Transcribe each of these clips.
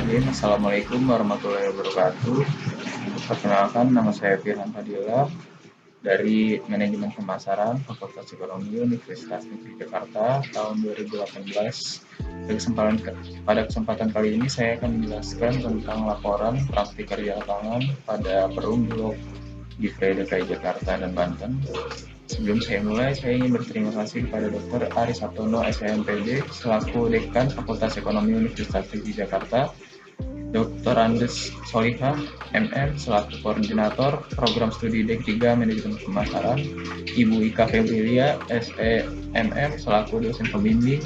Bismillahirrahmanirrahim. Assalamualaikum warahmatullahi wabarakatuh. Perkenalkan, nama saya Firhan Fadila dari Manajemen Pemasaran Fakultas Ekonomi Universitas Negeri Jakarta tahun 2018. Pada kesempatan kali ini saya akan menjelaskan tentang laporan praktik kerja lapangan pada Perum Bulog di DKI Jakarta dan Banten. Sebelum saya mulai, saya ingin berterima kasih kepada Dr. Aris Sabtono, SMPD, selaku Dekan Fakultas Ekonomi Universitas Negeri Jakarta, Dr. Andes Solihah, MM, selaku Koordinator Program Studi D3 Manajemen Pemasaran, Ibu Ika Febrilia, SEMM, selaku dosen pembimbing,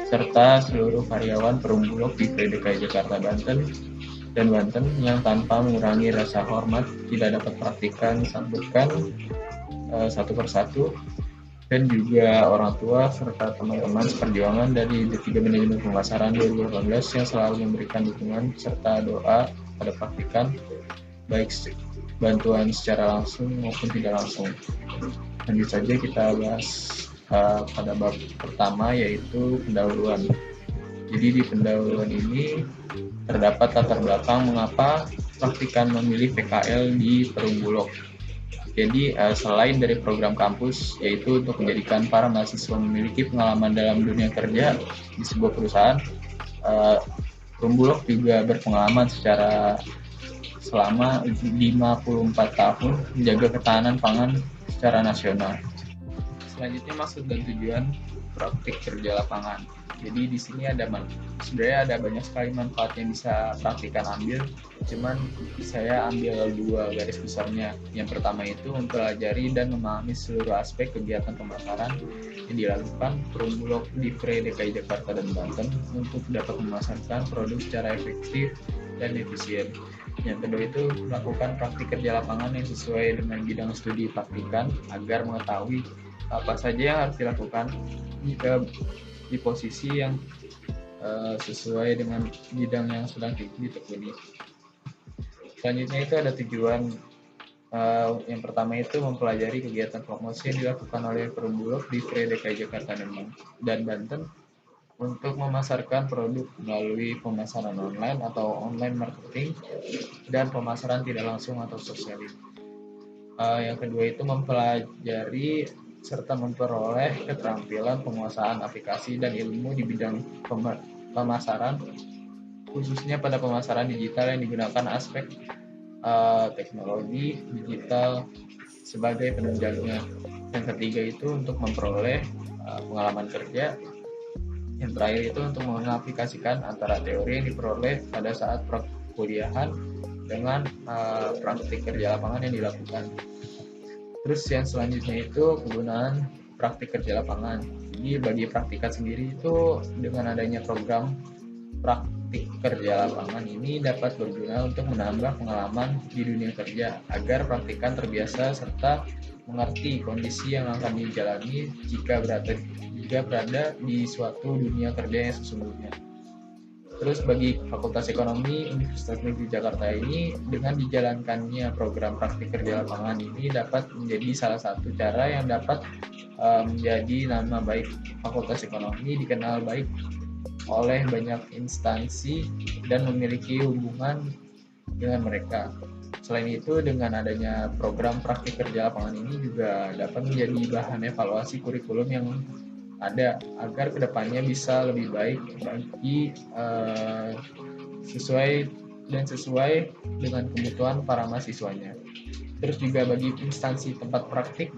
serta seluruh karyawan Perum Bulog di DKI Jakarta dan Banten yang tanpa mengurangi rasa hormat tidak dapat praktikan disambutkan satu persatu, dan juga orang tua serta teman-teman seperjuangan dari D3 Manajemen Pemasaran 2018 yang selalu memberikan dukungan serta doa pada praktikan, baik bantuan secara langsung maupun tidak langsung. Lanjut saja kita bahas pada bab pertama, yaitu pendahuluan. Jadi di pendahuluan ini terdapat latar belakang mengapa praktikan memilih PKL di Perum Bulog. Jadi selain dari program kampus, yaitu untuk menjadikan para mahasiswa memiliki pengalaman dalam dunia kerja di sebuah perusahaan, Perum Bulog juga berpengalaman selama 54 tahun menjaga ketahanan pangan secara nasional. Selanjutnya, maksud dan tujuan praktik kerja lapangan. Jadi di sini sebenarnya ada banyak sekali manfaat yang bisa praktikan ambil, cuman saya ambil dua garis besarnya. Yang pertama itu mempelajari dan memahami seluruh aspek kegiatan pemasaran yang dilakukan Perum Bulog di DKI Jakarta dan Banten untuk dapat memasarkan produk secara efektif dan efisien. Yang kedua itu melakukan praktik kerja lapangan yang sesuai dengan bidang studi praktikan agar mengetahui apa saja yang harus dilakukan jika di posisi yang sesuai dengan bidang yang sedang ditekuni. Selanjutnya itu ada tujuan. Yang pertama itu mempelajari kegiatan promosi yang dilakukan oleh Perum Bulog di DKI Jakarta dan Banten untuk memasarkan produk melalui pemasaran online atau online marketing dan pemasaran tidak langsung atau sosial. Yang kedua itu mempelajari serta memperoleh keterampilan penguasaan aplikasi dan ilmu di bidang pemasaran, khususnya pada pemasaran digital yang digunakan aspek teknologi digital sebagai penunjangnya. Yang ketiga itu untuk memperoleh pengalaman kerja. Yang terakhir itu untuk mengaplikasikan antara teori yang diperoleh pada saat perkuliahan dengan praktik kerja lapangan yang dilakukan. Terus yang selanjutnya itu penggunaan praktik kerja lapangan. Jadi bagi praktikan sendiri itu dengan adanya program praktik kerja lapangan ini dapat berguna untuk menambah pengalaman di dunia kerja agar praktikan terbiasa serta mengerti kondisi yang akan dijalani jika berada di suatu dunia kerja yang sesungguhnya. Terus bagi Fakultas Ekonomi Universitas Negeri Jakarta ini, dengan dijalankannya program praktik kerja lapangan ini dapat menjadi salah satu cara yang dapat menjadi nama baik Fakultas Ekonomi dikenal baik oleh banyak instansi dan memiliki hubungan dengan mereka. Selain itu, dengan adanya program praktik kerja lapangan ini juga dapat menjadi bahan evaluasi kurikulum yang ada agar kedepannya bisa lebih baik bagi sesuai dengan kebutuhan para mahasiswanya. Terus juga bagi instansi tempat praktik,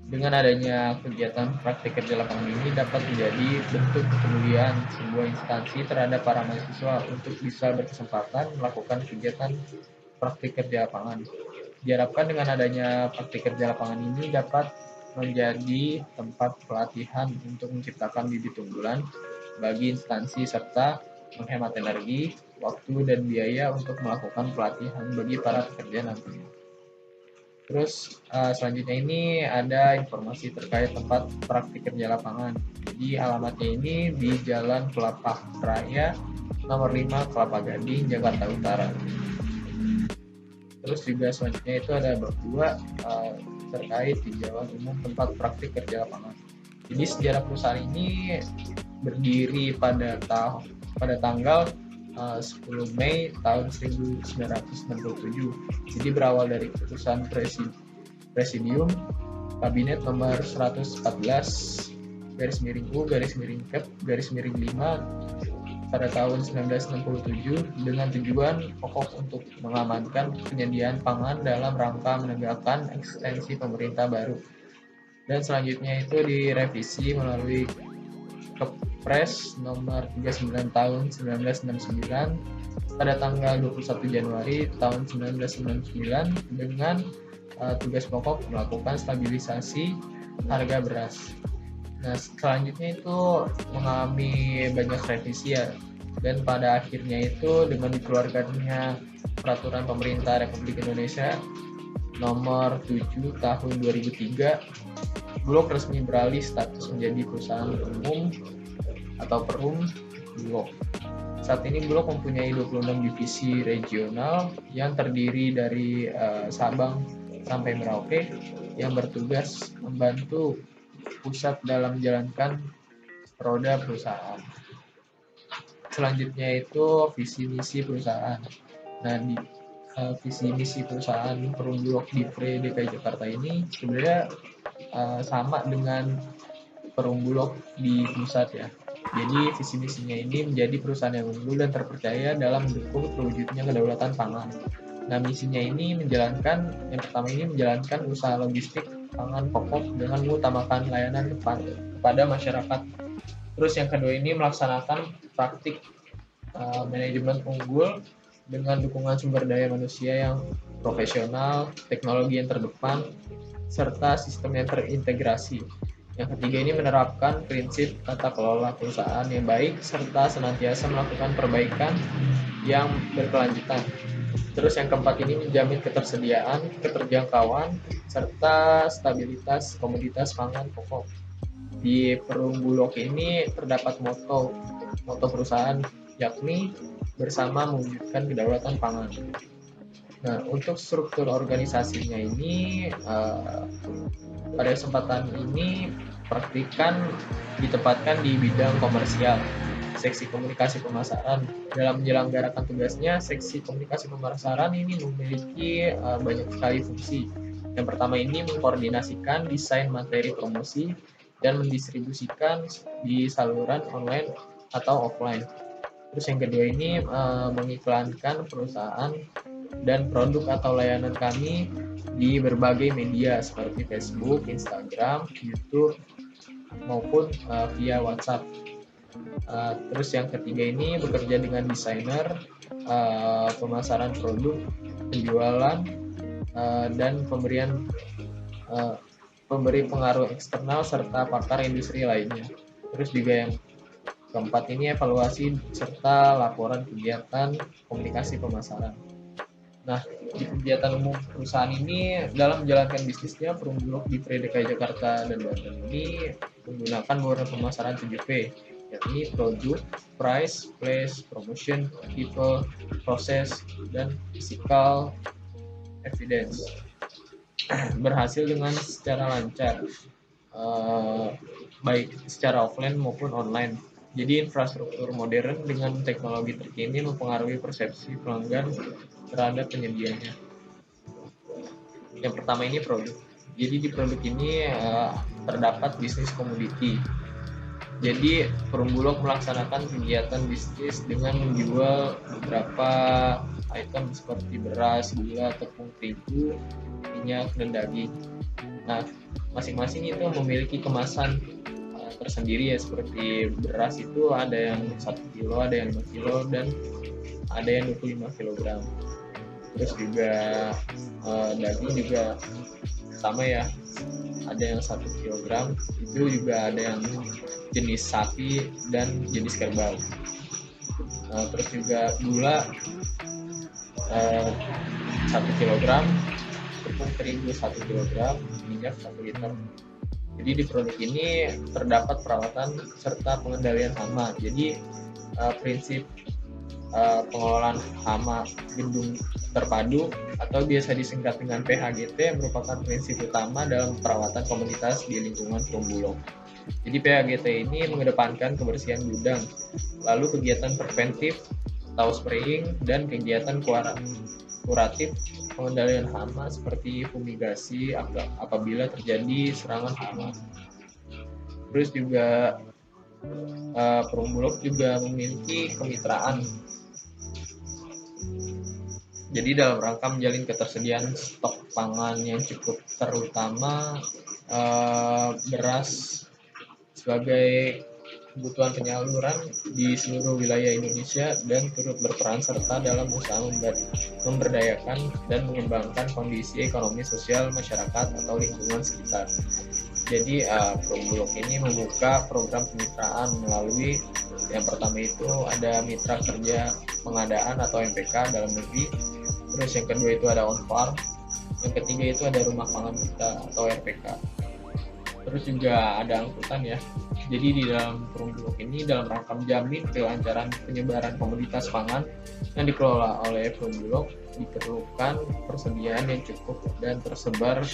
dengan adanya kegiatan praktik kerja lapangan ini dapat menjadi bentuk kepedulian sebuah instansi terhadap para mahasiswa untuk bisa berkesempatan melakukan kegiatan praktik kerja lapangan. Diharapkan dengan adanya praktik kerja lapangan ini dapat menjadi tempat pelatihan untuk menciptakan bibit unggulan bagi instansi serta menghemat energi, waktu, dan biaya untuk melakukan pelatihan bagi para pekerja nantinya. Terus selanjutnya ini ada informasi terkait tempat praktik kerja lapangan. Jadi alamatnya ini di Jalan Kelapa Raya nomor 5 Kelapa Gading, Jakarta Utara. Terus juga selanjutnya itu ada bab 2 terkait tinjauan umum tempat praktik kerja lapangan. Jadi sejarah perusahaan ini berdiri pada tanggal 10 Mei tahun 1967. Jadi berawal dari keputusan Presidium Kabinet nomor 114 /U/5 pada tahun 1967 dengan tujuan pokok untuk mengamankan penyediaan pangan dalam rangka menegakkan eksistensi pemerintah baru. Dan selanjutnya itu direvisi melalui Kepres nomor 39 tahun 1969 pada tanggal 21 Januari tahun 1999 dengan tugas pokok melakukan stabilisasi harga beras. Nah, selanjutnya itu mengalami banyak revisi ya, dan pada akhirnya itu dengan dikeluarkannya Peraturan Pemerintah Republik Indonesia nomor 7 tahun 2003, Bulog resmi beralih status menjadi perusahaan umum atau Perum Bulog. Saat ini Bulog mempunyai 26 divisi regional yang terdiri dari Sabang sampai Merauke yang bertugas membantu pusat dalam menjalankan roda perusahaan. Selanjutnya itu visi misi perusahaan. Nah, di visi misi perusahaan Perum Bulog Divre DKI Jakarta ini sebenarnya sama dengan Perum Bulog di pusat ya. Jadi visi misinya ini menjadi perusahaan yang unggul dan terpercaya dalam mendukung terwujudnya kedaulatan pangan. Nah, misinya ini yang pertama ini menjalankan usaha logistik pangan pokok dengan mengutamakan layanan kepada masyarakat. Terus yang kedua ini melaksanakan praktik manajemen unggul dengan dukungan sumber daya manusia yang profesional, teknologi yang terdepan, serta sistem yang terintegrasi. Yang ketiga ini menerapkan prinsip tata kelola perusahaan yang baik serta senantiasa melakukan perbaikan yang berkelanjutan. Terus yang keempat ini menjamin ketersediaan, keterjangkauan, serta stabilitas komoditas pangan pokok. Di Perum Bulog ini terdapat moto perusahaan yakni bersama mewujudkan kedaulatan pangan. Nah, untuk struktur organisasinya ini pada kesempatan ini praktikan ditempatkan di bidang komersial, seksi komunikasi pemasaran. Dalam menyelenggarakan tugasnya, seksi komunikasi pemasaran ini memiliki banyak sekali fungsi. Yang pertama ini mengkoordinasikan desain materi promosi dan mendistribusikan di saluran online atau offline. Terus yang kedua ini mengiklankan perusahaan dan produk atau layanan kami di berbagai media seperti Facebook, Instagram, YouTube, maupun via WhatsApp. Terus yang ketiga ini bekerja dengan desainer, pemasaran produk, penjualan, dan pemberi pengaruh eksternal serta pakar industri lainnya. Terus juga yang keempat ini evaluasi serta laporan kegiatan komunikasi pemasaran. Nah, di kegiatan umum perusahaan ini dalam menjalankan bisnisnya Perum Bulog di DKI Jakarta dan Banten ini menggunakan beberapa pemasaran 7P, yakni produk, price, place, promotion, people, process, dan physical evidence. Berhasil dengan secara lancar, baik secara offline maupun online. Jadi infrastruktur modern dengan teknologi terkini mempengaruhi persepsi pelanggan terhadap penyedianya. Yang pertama ini produk. Jadi di produk ini terdapat bisnis komoditi. Jadi Perum Bulog melaksanakan kegiatan bisnis dengan menjual beberapa item seperti beras, gula, tepung terigu, minyak, dan daging. Nah, masing-masing itu memiliki kemasan tersendiri ya, seperti beras itu ada yang 1 kilo, ada yang 5 kilo, dan ada yang 25 kg. Terus juga daging juga sama ya, ada yang 1 kg, itu juga ada yang jenis sapi dan jenis kerbau. Terus juga gula 1 kg, tepung terigu 1 kg, minyak 1 liter. Jadi di produk ini terdapat perawatan serta pengendalian hama. Jadi prinsip pengelolaan hama bendung terpadu atau biasa disingkat dengan PHGT merupakan prinsip utama dalam perawatan komunitas di lingkungan Perum Bulog. Jadi PHGT ini mengedepankan kebersihan gudang, lalu kegiatan preventif atau spraying, dan kegiatan kuratif pengendalian hama seperti fumigasi apabila terjadi serangan hama. Terus juga Perum Bulog juga memiliki kemitraan. Jadi dalam rangka menjalin ketersediaan stok pangan yang cukup, terutama beras sebagai kebutuhan penyaluran di seluruh wilayah Indonesia, dan turut berperan serta dalam usaha memberdayakan dan mengembangkan kondisi ekonomi sosial masyarakat atau lingkungan sekitar. Jadi Perum Bulog ini membuka program kemitraan melalui yang pertama itu ada mitra kerja pengadaan atau MPK dalam negeri, terus yang kedua itu ada on farm, yang ketiga itu ada rumah pangan kita atau RPK, terus juga ada angkutan ya. Jadi di dalam Perum Bulog ini dalam rangka menjamin kelancaran penyebaran komoditas pangan yang dikelola oleh Perum Bulog, diperlukan persediaan yang cukup dan tersebar.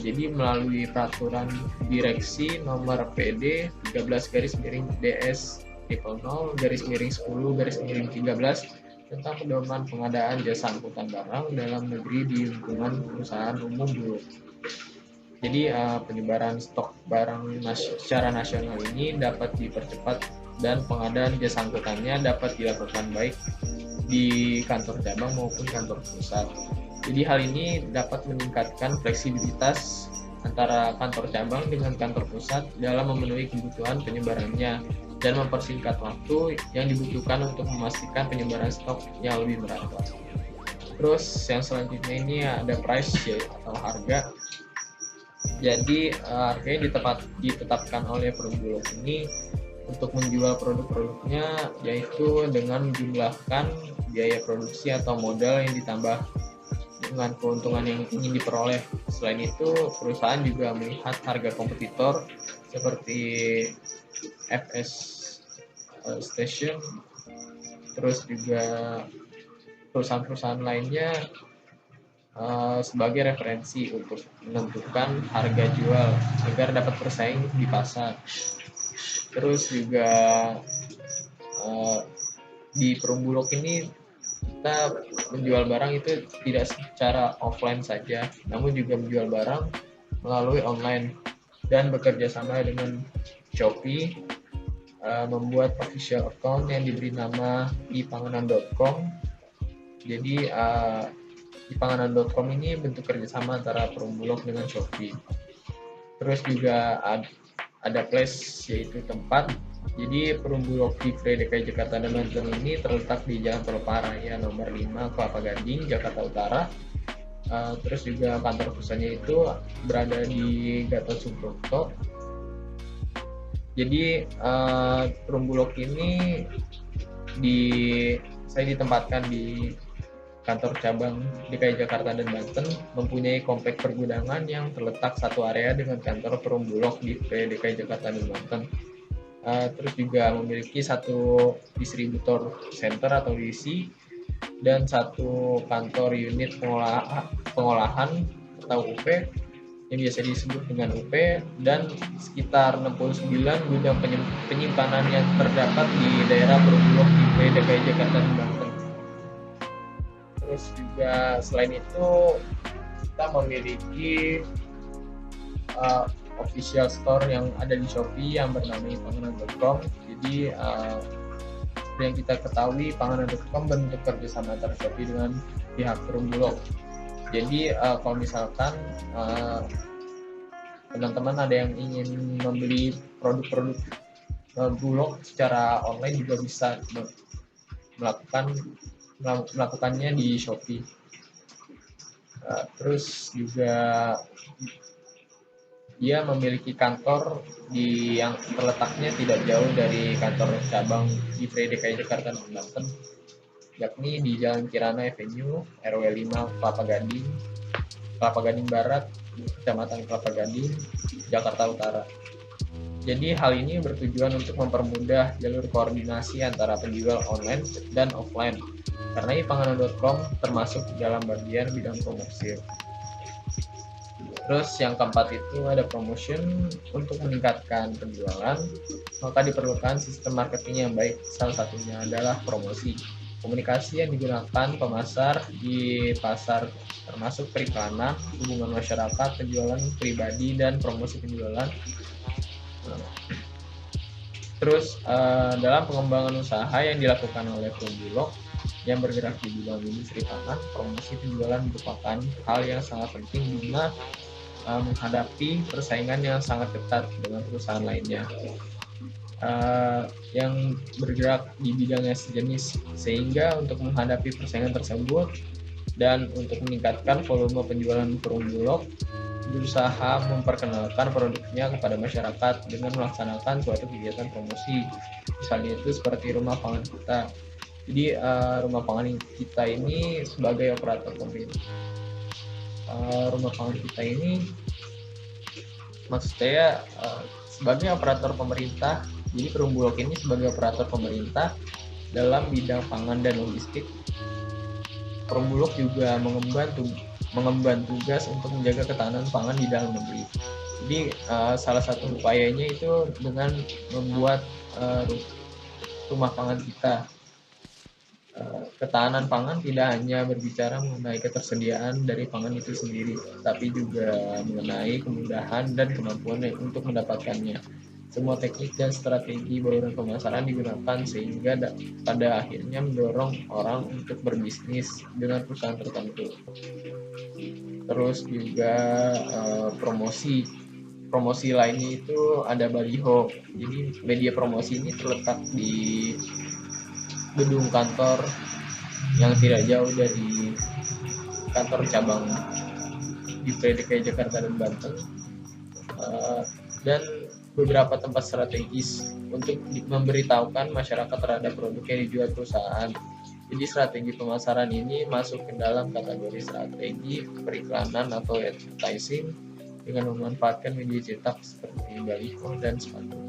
Jadi melalui peraturan direksi nomor PD 13/DS/00/10/13 tentang pedoman pengadaan jasa angkutan barang dalam negeri di lingkungan perusahaan umum Bulog. Jadi penyebaran stok barang secara nasional ini dapat dipercepat dan pengadaan jasa angkutannya dapat dilakukan baik di kantor cabang maupun kantor pusat. Jadi hal ini dapat meningkatkan fleksibilitas antara kantor cabang dengan kantor pusat dalam memenuhi kebutuhan penyebarannya dan mempersingkat waktu yang dibutuhkan untuk memastikan penyebaran stok yang lebih merata. Terus yang selanjutnya ini ada price atau harga. Jadi harganya ditetapkan oleh Perum Bulog ini untuk menjual produk-produknya, yaitu dengan menjumlahkan biaya produksi atau modal yang ditambah dengan keuntungan yang ingin diperoleh. Selain itu, perusahaan juga melihat harga kompetitor seperti FS Station, terus juga perusahaan-perusahaan lainnya sebagai referensi untuk menentukan harga jual agar dapat bersaing di pasar. Terus juga di Perum Bulog ini kita menjual barang itu tidak secara offline saja, namun juga menjual barang melalui online dan bekerja sama dengan Shopee, membuat official account yang diberi nama ipanganan.com. Jadi ipanganan.com ini bentuk kerjasama antara Perum Bulog dengan Shopee. Terus juga ada place, yaitu tempat. Jadi Perum Bulog di DKI Jakarta dan Banten ini terletak di Jalan Tol Paraya nomor 5 Kelapa Gading, Jakarta Utara. Terus juga kantor pusatnya itu berada di Gatot Subroto. Jadi Perum Bulog ini saya ditempatkan di kantor cabang DKI Jakarta dan Banten, mempunyai komplek pergudangan yang terletak satu area dengan kantor Perum Bulog di DKI Jakarta dan Banten. Terus juga memiliki satu distributor center atau DC dan satu kantor unit pengolahan atau UP yang biasa disebut dengan UP, dan sekitar 69 gudang penyimpanan yang terdapat di daerah Perum Bulog di DKI Jakarta dan Banten. Terus juga selain itu kita memiliki official store yang ada di Shopee yang bernama ipanganan.com. Jadi seperti yang kita ketahui, ipanganan.com bentuk kerjasama antara Shopee dengan pihak Perum Bulog. Jadi kalau misalkan teman-teman ada yang ingin membeli produk-produk Bulog secara online juga bisa melakukannya di Shopee. Terus juga dia memiliki kantor yang terletaknya tidak jauh dari kantor cabang di DKI Jakarta dan Banten, yakni di Jalan Kirana Avenue, RW 5 Kelapa Gading Barat, Kecamatan Kelapa Gading, Jakarta Utara. Jadi hal ini bertujuan untuk mempermudah jalur koordinasi antara penjual online dan offline, karena ipanganan.com termasuk dalam bagian bidang komersil. Terus yang keempat itu ada promotion. Untuk meningkatkan penjualan, maka diperlukan sistem marketing yang baik. Salah satunya adalah promosi. Komunikasi yang digunakan pemasar di pasar termasuk periklanan, hubungan masyarakat, penjualan pribadi, dan promosi penjualan. Terus dalam pengembangan usaha yang dilakukan oleh Perumbulok yang bergerak di bidang industri pangan, promosi penjualan merupakan hal yang sangat penting guna menghadapi persaingan yang sangat ketat dengan perusahaan lainnya yang bergerak di bidang yang sejenis, sehingga untuk menghadapi persaingan tersebut dan untuk meningkatkan volume penjualan Perumbulok berusaha memperkenalkan produknya kepada masyarakat dengan melaksanakan suatu kegiatan promosi. Misalnya itu seperti rumah pangan kita. Jadi rumah pangan kita ini sebagai operator pemerintah. Rumah pangan kita ini maksud saya sebagai operator pemerintah. Jadi Perumbulok ini sebagai operator pemerintah dalam bidang pangan dan logistik. Perumbulok juga mengemban tugas untuk menjaga ketahanan pangan di dalam negeri. Jadi salah satu upayanya itu dengan membuat rumah pangan kita. Ketahanan pangan tidak hanya berbicara mengenai ketersediaan dari pangan itu sendiri, tapi juga mengenai kemudahan dan kemampuan untuk mendapatkannya. Semua teknik dan strategi bauran pemasaran digunakan sehingga pada akhirnya mendorong orang untuk berbisnis dengan perusahaan tertentu. Terus juga promosi lainnya itu ada baliho. Jadi media promosi ini terletak di gedung kantor yang tidak jauh dari kantor cabang di DKI Jakarta dan Banten, dan beberapa tempat strategis untuk memberitahukan masyarakat terhadap produk yang dijual perusahaan. Jadi strategi pemasaran ini masuk ke dalam kategori strategi periklanan atau advertising dengan memanfaatkan media cetak seperti baliho dan spanduk.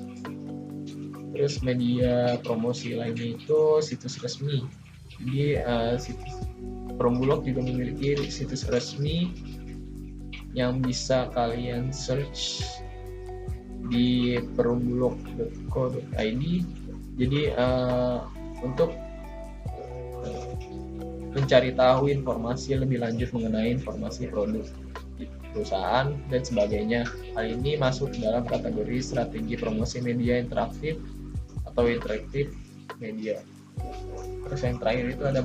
Terus media promosi lainnya itu situs resmi. Jadi situs Perumbulok juga memiliki situs resmi yang bisa kalian search di perumbulok.co.id. Jadi untuk mencari tahu informasi lebih lanjut mengenai informasi produk perusahaan dan sebagainya. Hal ini masuk dalam kategori strategi promosi media interaktif atau interaktif media. Terus yang terakhir itu ada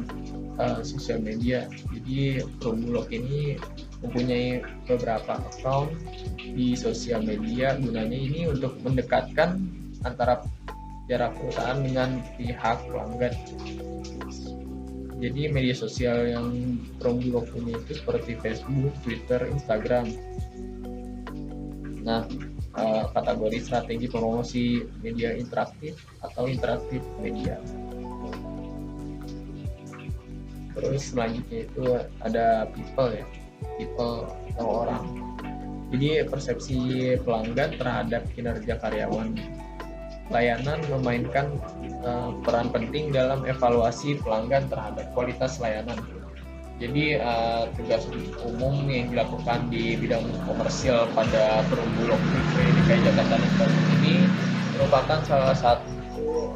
sosial media. Jadi Perumbulok ini mempunyai beberapa account di sosial media. Gunanya ini untuk mendekatkan antara jarak perusahaan dengan pihak pelanggan. Jadi media sosial yang Perumbulok punya itu seperti Facebook, Twitter, Instagram. Nah, kategori strategi promosi media interaktif atau interaktif media. Terus selanjutnya itu ada people atau orang. Jadi persepsi pelanggan terhadap kinerja karyawan. Layanan memainkan peran penting dalam evaluasi pelanggan terhadap kualitas layanan. Jadi tugas umum yang dilakukan di bidang komersial pada Perumbulok DKI Jakarta dan Banten ini merupakan salah satu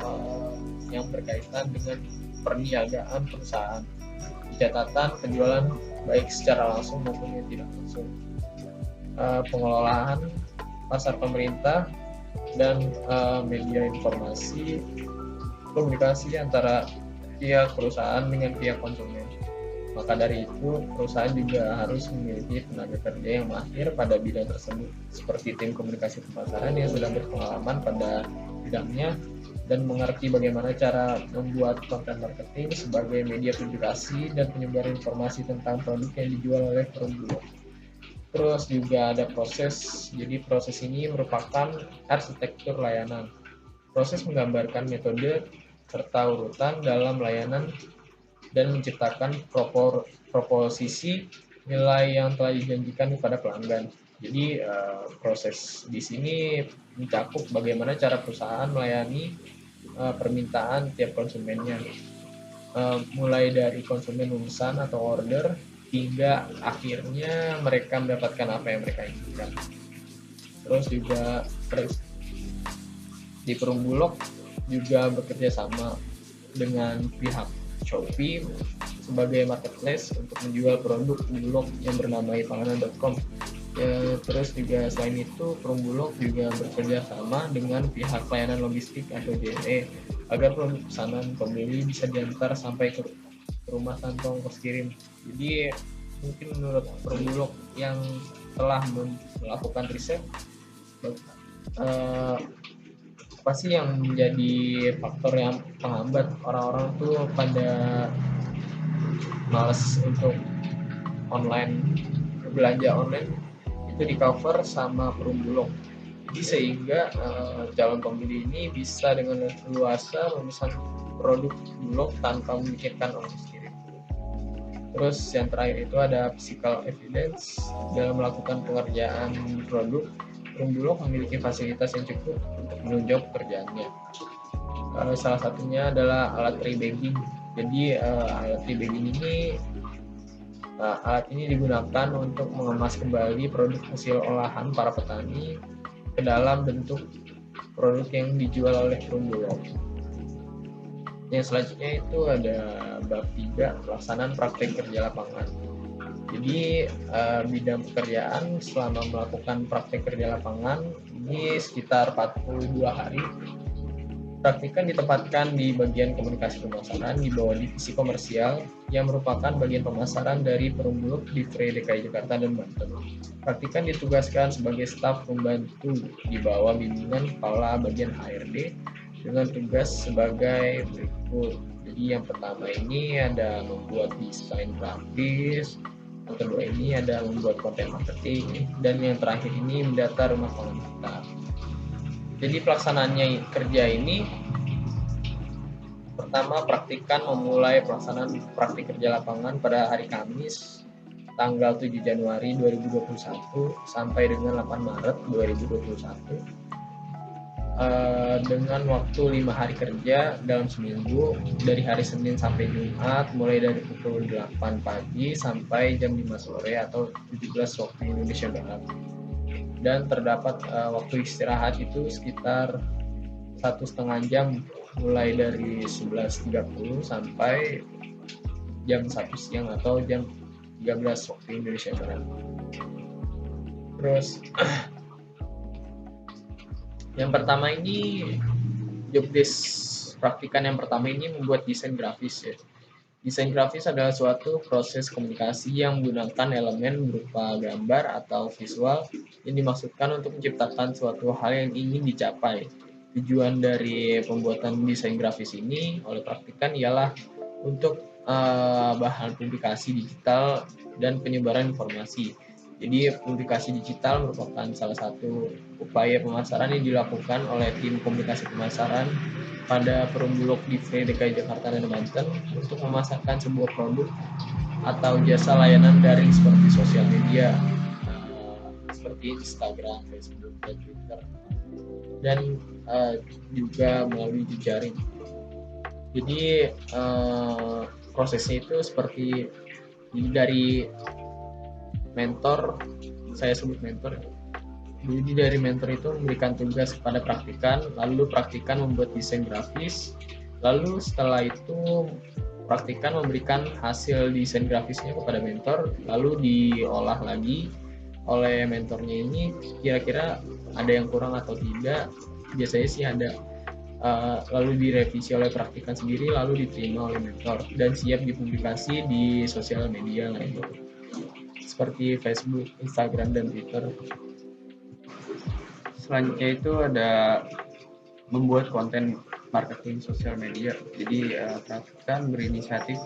yang berkaitan dengan perniagaan perusahaan, catatan penjualan baik secara langsung maupun yang tidak langsung, pengelolaan pasar pemerintah dan media informasi, komunikasi antara pihak perusahaan dengan pihak konsumen. Maka dari itu, perusahaan juga harus memiliki tenaga kerja yang mahir pada bidang tersebut, seperti tim komunikasi pemasaran yang sudah berpengalaman pada bidangnya dan mengerti bagaimana cara membuat konten marketing sebagai media publikasi dan penyebar informasi tentang produk yang dijual oleh Perumbulok. Terus juga ada proses. Jadi proses ini merupakan arsitektur layanan. Proses menggambarkan metode serta urutan dalam layanan dan menciptakan proposisi nilai yang telah dijanjikan kepada pelanggan. Jadi proses di sini mencakup bagaimana cara perusahaan melayani permintaan tiap konsumennya, mulai dari konsumen memesan atau order hingga akhirnya mereka mendapatkan apa yang mereka inginkan. Terus juga di Perumbulok juga bekerja sama dengan pihak Shopee sebagai marketplace untuk menjual produk Bulog yang bernama ipanganan.com. Ya, terus juga selain itu Perumbulok juga bekerja sama dengan pihak layanan logistik atau JLE agar produk pesanan pembeli bisa diantar sampai ke rumah tanpa ongkos kirim. Jadi mungkin menurut Perumbulok yang telah melakukan riset, apa sih yang menjadi faktor yang penghambat orang-orang tuh pada males untuk belanja online, itu di cover sama Perumbulok. Jadi sehingga calon pembeli ini bisa dengan leluasa memesan produk Bulog tanpa memikirkan ongkos kirim. Terus yang terakhir itu ada physical evidence. Dalam melakukan pengerjaan produk, Perumbulok memiliki fasilitas yang cukup untuk menunjang pekerjaannya. Salah satunya adalah alat rebagging. Jadi alat rebagging ini alat ini digunakan untuk mengemas kembali produk hasil olahan para petani ke dalam bentuk produk yang dijual oleh Perumbulok. Yang selanjutnya itu ada bab 3, pelaksanaan praktek kerja lapangan. Jadi bidang pekerjaan selama melakukan praktek kerja lapangan ini sekitar 42 hari. Praktikan ditempatkan di bagian komunikasi pemasaran di bawah divisi komersial yang merupakan bagian pemasaran dari Perumbulok di DKI Jakarta dan Banten. Praktikan ditugaskan sebagai staf pembantu di bawah bimbingan kepala bagian HRD dengan tugas sebagai berikut. Jadi yang pertama ini ada membuat desain grafis, yang kedua ini ada membuat konten marketing, dan yang terakhir ini mendata rumah tangga kita. Jadi pelaksanaannya kerja ini, pertama praktikan memulai pelaksanaan praktik kerja lapangan pada hari Kamis tanggal 7 Januari 2021 sampai dengan 8 Maret 2021 dengan waktu 5 hari kerja dalam seminggu dari hari Senin sampai Jumat mulai dari pukul 8 pagi sampai jam 5 sore atau 17 waktu Indonesia Barat. Dan terdapat waktu istirahat itu sekitar 1,5 jam mulai dari 11.30 sampai jam 1 siang atau jam 13 waktu Indonesia Barat. Terus yang pertama ini job desk praktikan yang pertama ini membuat desain grafis ya. Desain grafis adalah suatu proses komunikasi yang menggunakan elemen berupa gambar atau visual yang dimaksudkan untuk menciptakan suatu hal yang ingin dicapai. Tujuan dari pembuatan desain grafis ini oleh praktikan ialah untuk bahan publikasi digital dan penyebaran informasi. Jadi publikasi digital merupakan salah satu upaya pemasaran yang dilakukan oleh tim komunikasi pemasaran pada Perumbulok di DKI Jakarta dan Banten untuk memasarkan sebuah produk atau jasa layanan daring seperti sosial media seperti Instagram, Facebook, dan Twitter, dan juga melalui jejaring. Jadi prosesnya itu seperti dari mentor, saya sebut mentor. Jadi dari mentor itu memberikan tugas kepada praktikan, lalu praktikan membuat desain grafis, lalu setelah itu praktikan memberikan hasil desain grafisnya kepada mentor, lalu diolah lagi oleh mentornya ini kira-kira ada yang kurang atau tidak. Biasanya sih ada, lalu direvisi oleh praktikan sendiri, lalu diterima oleh mentor dan siap dipublikasi di sosial media lainnya seperti Facebook, Instagram, dan Twitter. Selanjutnya itu ada membuat konten marketing sosial media. Jadi praktikan berinisiatif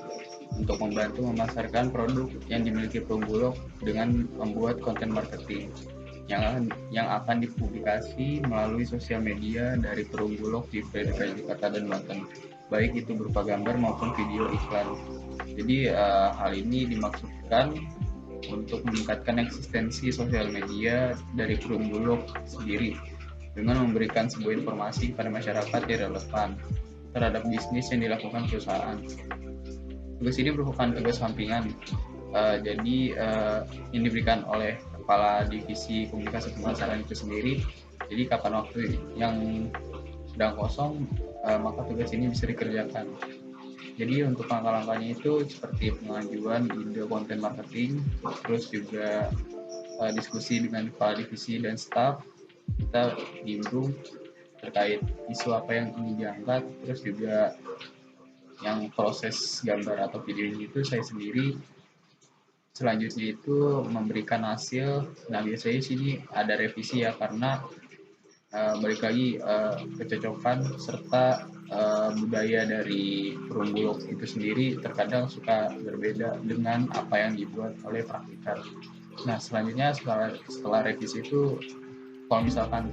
untuk membantu memasarkan produk yang dimiliki Perumbulok dengan membuat konten marketing yang akan dipublikasi melalui sosial media dari Perumbulok di DKI Jakarta dan Banten, baik itu berupa gambar maupun video iklan. Jadi hal ini dimaksudkan untuk meningkatkan eksistensi sosial media dari Perumbulok sendiri dengan memberikan sebuah informasi kepada masyarakat yang relevan terhadap bisnis yang dilakukan perusahaan. Tugas ini merupakan tugas sampingan Jadi yang diberikan oleh kepala divisi komunikasi pemasaran itu sendiri. Jadi kapan waktu yang sedang kosong, maka tugas ini bisa dikerjakan. Jadi untuk langkah-langkahnya itu seperti pengajuan ide konten marketing, terus juga diskusi dengan kepala divisi dan staf, kita nimbrung terkait isu apa yang ingin diangkat, terus juga yang proses gambar atau videonya itu saya sendiri. Selanjutnya itu memberikan hasil. Nah biasanya sini ada revisi ya, karena balik lagi kecocokan serta budaya dari perumbulok itu sendiri terkadang suka berbeda dengan apa yang dibuat oleh praktikan. Nah selanjutnya setelah revisi itu, kalau misalkan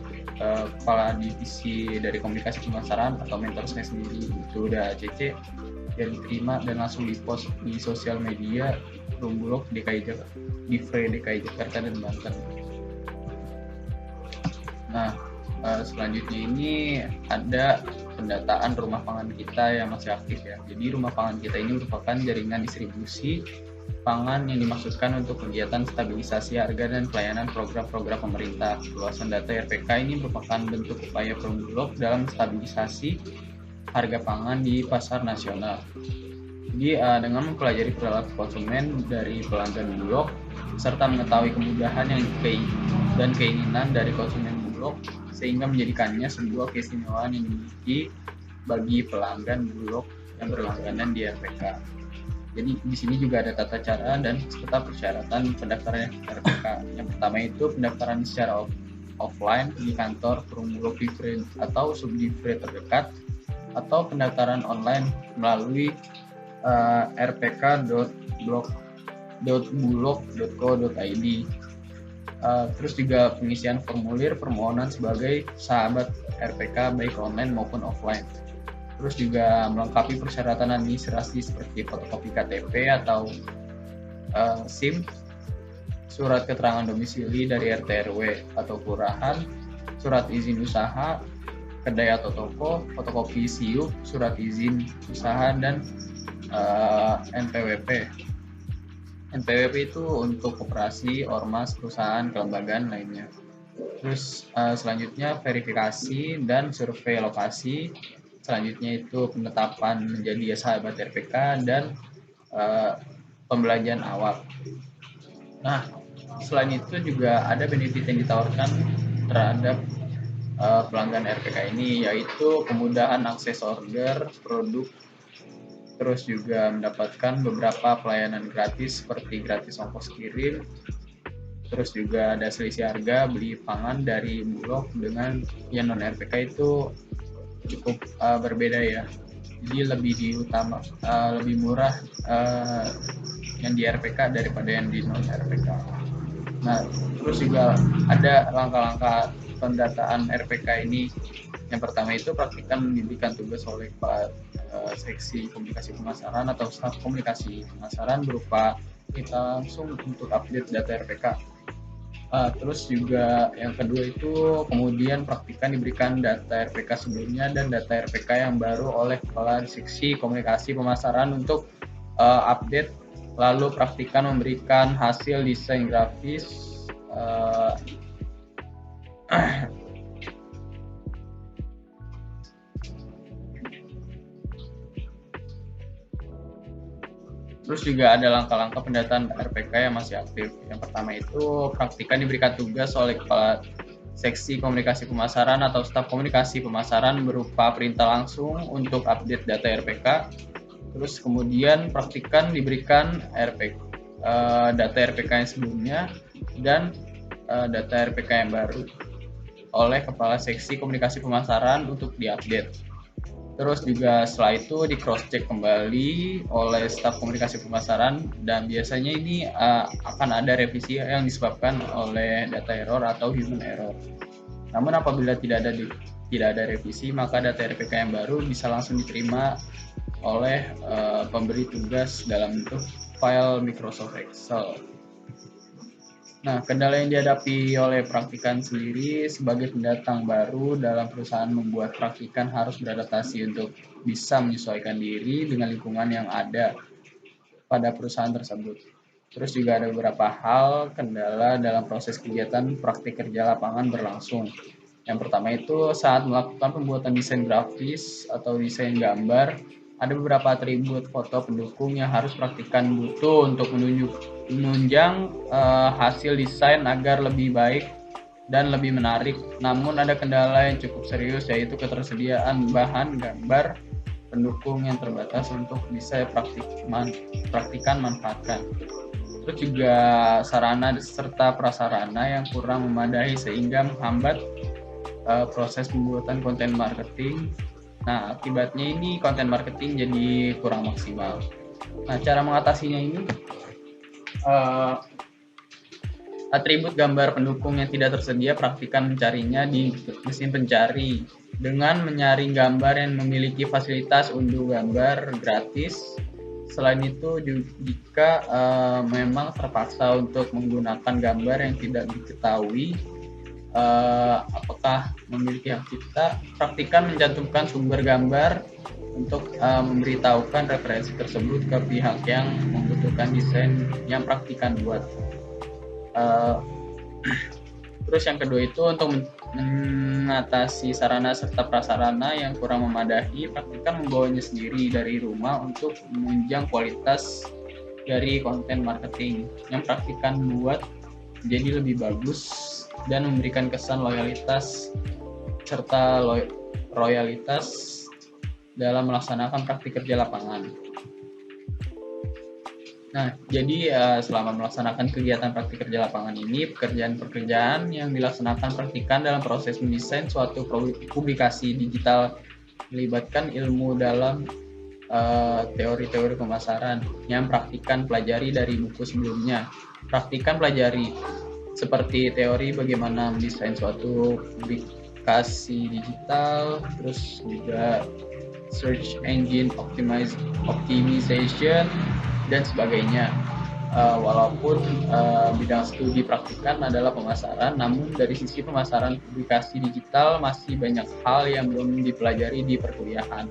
kepala divisi dari komunikasi pemasaran atau mentor saya sendiri itu udah CC, ya diterima dan langsung dipost di sosial media Perumbulok DKI Jakarta, di Free DKI Jakarta dan Banten. Nah selanjutnya ini ada pendataan rumah pangan kita yang masih aktif ya. Jadi rumah pangan kita ini merupakan jaringan distribusi pangan yang dimaksudkan untuk kegiatan stabilisasi harga dan pelayanan program-program pemerintah. Luasan data RPK ini merupakan bentuk upaya Perumbulok dalam stabilisasi harga pangan di pasar nasional. Jadi dengan mempelajari perilaku konsumen dari pelanggan Bulog serta mengetahui kemudahan dan keinginan dari konsumen Bulog, sehingga menjadikannya sebuah keistimewaan yang dimiliki bagi pelanggan Bulog yang berlangganan di RPK. Jadi di sini juga ada tata cara dan serta persyaratan pendaftaran RPK. Yang pertama itu pendaftaran secara offline di kantor Perumbulok Divre atau subdivre terdekat, atau pendaftaran online melalui rpk.bulog.co.id. Terus juga pengisian formulir permohonan sebagai sahabat RPK baik online maupun offline. Terus juga melengkapi persyaratan administrasi seperti fotokopi KTP atau SIM, surat keterangan domisili dari RT RW atau kelurahan, surat izin usaha kedai atau toko, fotokopi SIUP, surat izin usaha, dan NPWP. NPWP itu untuk koperasi, ormas, perusahaan, kelembagaan lainnya. Terus selanjutnya verifikasi dan survei lokasi. Selanjutnya itu penetapan menjadi sahabat RPK dan pembelajaran awal. Nah, selain itu juga ada benefit yang ditawarkan terhadap pelanggan RPK ini, yaitu kemudahan akses order produk, terus juga mendapatkan beberapa pelayanan gratis seperti gratis ongkos kirim, terus juga ada selisih harga beli pangan dari Bulog dengan yang non RPK itu cukup berbeda ya. Jadi lebih murah yang di RPK daripada yang di non RPK. Nah, terus juga ada langkah-langkah pendataan RPK ini. Yang pertama itu praktikan diberikan tugas oleh Kepala Seksi Komunikasi Pemasaran atau staf komunikasi pemasaran berupa kita langsung untuk update data RPK. Terus juga yang kedua itu kemudian praktikan diberikan data RPK sebelumnya dan data RPK yang baru oleh Kepala Seksi Komunikasi Pemasaran untuk update, lalu praktikan memberikan hasil desain grafis terus juga ada langkah-langkah pendataan RPK yang masih aktif. Yang pertama itu praktikan diberikan tugas oleh Kepala Seksi Komunikasi Pemasaran atau staf komunikasi pemasaran berupa perintah langsung untuk update data RPK. Terus kemudian praktikan diberikan data RPK yang sebelumnya dan data RPK yang baru oleh Kepala Seksi Komunikasi Pemasaran untuk diupdate. Terus juga setelah itu di cross check kembali oleh staf komunikasi pemasaran, dan biasanya ini akan ada revisi yang disebabkan oleh data error atau human error. Namun apabila tidak ada revisi, maka data RPK yang baru bisa langsung diterima oleh pemberi tugas dalam bentuk file Microsoft Excel. Nah, kendala yang dihadapi oleh praktikan sendiri sebagai pendatang baru dalam perusahaan membuat praktikan harus beradaptasi untuk bisa menyesuaikan diri dengan lingkungan yang ada pada perusahaan tersebut. Terus juga ada beberapa hal kendala dalam proses kegiatan praktik kerja lapangan berlangsung. Yang pertama itu saat melakukan pembuatan desain grafis atau desain gambar, ada beberapa atribut foto pendukung yang harus praktikan butuh untuk menunjang hasil desain agar lebih baik dan lebih menarik. Namun ada kendala yang cukup serius, yaitu ketersediaan bahan gambar pendukung yang terbatas untuk bisa praktikan manfaatkan. Terus juga sarana serta prasarana yang kurang memadai sehingga menghambat proses pembuatan konten marketing. Nah, akibatnya ini konten marketing jadi kurang maksimal. Nah, cara mengatasinya ini atribut gambar pendukung yang tidak tersedia, praktikan mencarinya di mesin pencari dengan menyaring gambar yang memiliki fasilitas unduh gambar gratis. Selain itu, jika memang terpaksa untuk menggunakan gambar yang tidak diketahui apakah memiliki hak cipta, praktikan mencantumkan sumber gambar untuk memberitahukan referensi tersebut ke pihak yang membutuhkan desain yang praktikan buat. Terus yang kedua itu untuk mengatasi sarana serta prasarana yang kurang memadai, praktikan membawanya sendiri dari rumah untuk menunjang kualitas dari konten marketing yang praktikan buat jadi lebih bagus dan memberikan kesan loyalitas serta royalitas dalam melaksanakan praktik kerja lapangan. Nah, jadi selama melaksanakan kegiatan praktik kerja lapangan ini, pekerjaan-pekerjaan yang dilaksanakan praktikan dalam proses mendesain suatu publikasi digital melibatkan ilmu dalam teori-teori pemasaran yang praktikan pelajari dari buku sebelumnya. Praktikan pelajari seperti teori bagaimana mendesain suatu publikasi digital, terus juga search engine optimization dan sebagainya. Walaupun bidang studi praktikan adalah pemasaran, namun dari sisi pemasaran publikasi digital masih banyak hal yang belum dipelajari di perkuliahan.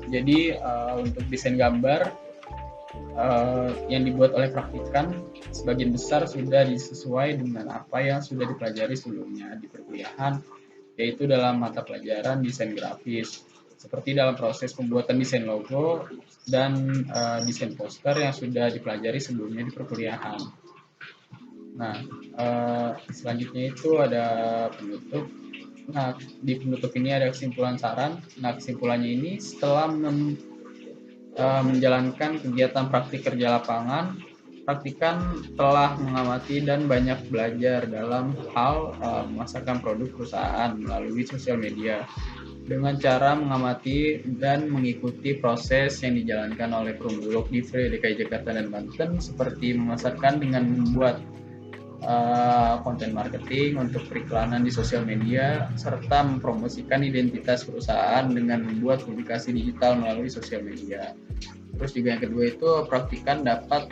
Jadi untuk desain gambar yang dibuat oleh praktikan sebagian besar sudah disesuai dengan apa yang sudah dipelajari sebelumnya di perkuliahan, yaitu dalam mata pelajaran desain grafis, seperti dalam proses pembuatan desain logo dan desain poster yang sudah dipelajari sebelumnya di perkuliahan. Nah, selanjutnya itu ada penutup. Nah, di penutup ini ada kesimpulan saran. Nah, kesimpulannya ini setelah menjalankan kegiatan praktik kerja lapangan, praktikan telah mengamati dan banyak belajar dalam hal memasarkan produk perusahaan melalui sosial media dengan cara mengamati dan mengikuti proses yang dijalankan oleh Perum Bulog di DKI Jakarta dan Banten, seperti memasarkan dengan membuat konten marketing untuk periklanan di sosial media, serta mempromosikan identitas perusahaan dengan membuat publikasi digital melalui sosial media. Terus juga yang kedua itu praktikan dapat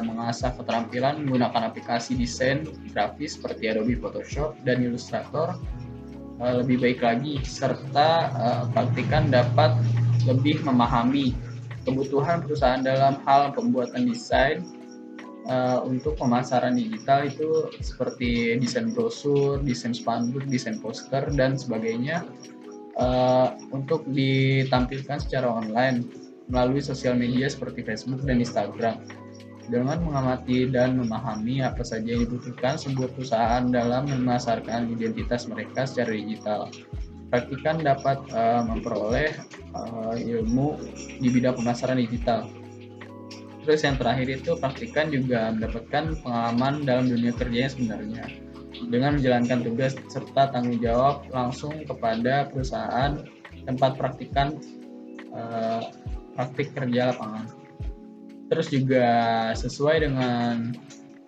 mengasah keterampilan menggunakan aplikasi desain grafis seperti Adobe Photoshop dan Illustrator lebih baik lagi, serta praktikan dapat lebih memahami kebutuhan perusahaan dalam hal pembuatan desain untuk pemasaran digital, itu seperti desain brosur, desain spanduk, desain poster dan sebagainya, untuk ditampilkan secara online melalui sosial media seperti Facebook dan Instagram. Dengan mengamati dan memahami apa saja yang dibutuhkan sebuah perusahaan dalam memasarkan identitas mereka secara digital, praktikan dapat memperoleh ilmu di bidang pemasaran digital. Terus yang terakhir itu praktikan juga mendapatkan pengalaman dalam dunia kerja yang sebenarnya dengan menjalankan tugas serta tanggung jawab langsung kepada perusahaan tempat praktikan praktik kerja lapangan. Terus juga sesuai dengan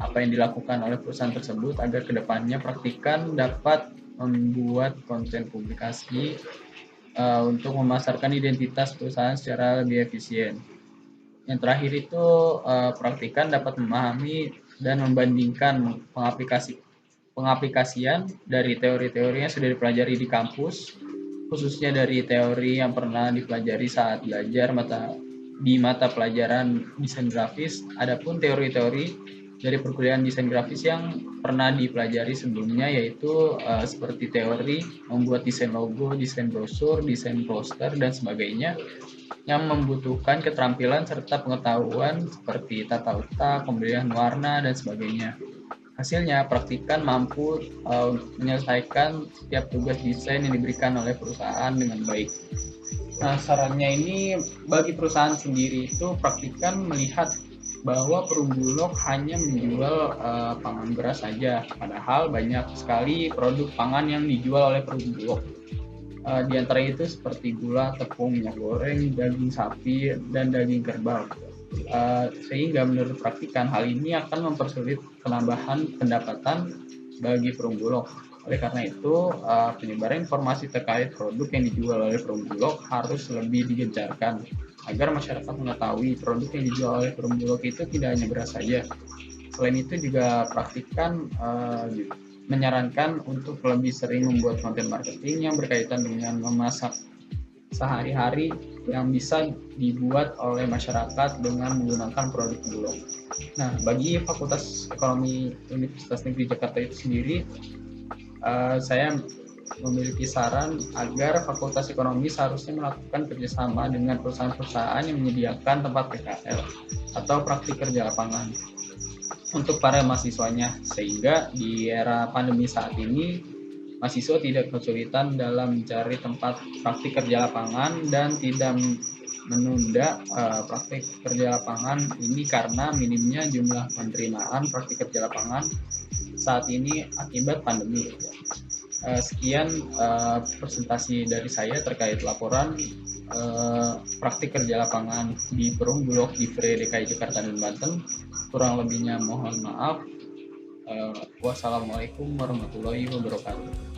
apa yang dilakukan oleh perusahaan tersebut agar kedepannya praktikan dapat membuat konten publikasi untuk memasarkan identitas perusahaan secara lebih efisien. Yang terakhir itu praktikan dapat memahami dan membandingkan pengaplikasian dari teori-teori yang sudah dipelajari di kampus, khususnya dari teori yang pernah dipelajari saat belajar di mata pelajaran desain grafis. Adapun teori-teori dari perkuliahan desain grafis yang pernah dipelajari sebelumnya, yaitu seperti teori membuat desain logo, desain brosur, desain poster, dan sebagainya, yang membutuhkan keterampilan serta pengetahuan seperti tata letak, pemilihan warna, dan sebagainya. Hasilnya, praktikan mampu menyelesaikan setiap tugas desain yang diberikan oleh perusahaan dengan baik. Nah, sarannya ini bagi perusahaan sendiri itu praktikan melihat bahwa Perumbulok hanya menjual pangan beras saja, padahal banyak sekali produk pangan yang dijual oleh Perumbulok. Di antara itu seperti gula, tepung, minyak goreng, daging sapi, dan daging kerbau. Sehingga menurut praktikan hal ini akan mempersulit penambahan pendapatan bagi Perumbulok. Oleh karena itu, penyebaran informasi terkait produk yang dijual oleh Perumbulok harus lebih digencarkan agar masyarakat mengetahui produk yang dijual oleh Perumbulok itu tidak hanya beras saja. Selain itu juga praktikan menyarankan untuk lebih sering membuat konten marketing yang berkaitan dengan memasak sehari-hari yang bisa dibuat oleh masyarakat dengan menggunakan produk Bulog. Nah, bagi Fakultas Ekonomi Universitas Negeri Jakarta itu sendiri, saya memiliki saran agar Fakultas Ekonomi seharusnya melakukan kerjasama dengan perusahaan-perusahaan yang menyediakan tempat PKL atau praktik kerja lapangan untuk para mahasiswanya, sehingga di era pandemi saat ini mahasiswa tidak kesulitan dalam mencari tempat praktik kerja lapangan dan tidak menunda praktik kerja lapangan ini karena minimnya jumlah penerimaan praktik kerja lapangan saat ini akibat pandemi. Sekian presentasi dari saya terkait laporan praktik kerja lapangan di Perumbulok di DKI Jakarta dan Banten. Kurang lebihnya mohon maaf. Wassalamualaikum warahmatullahi wabarakatuh.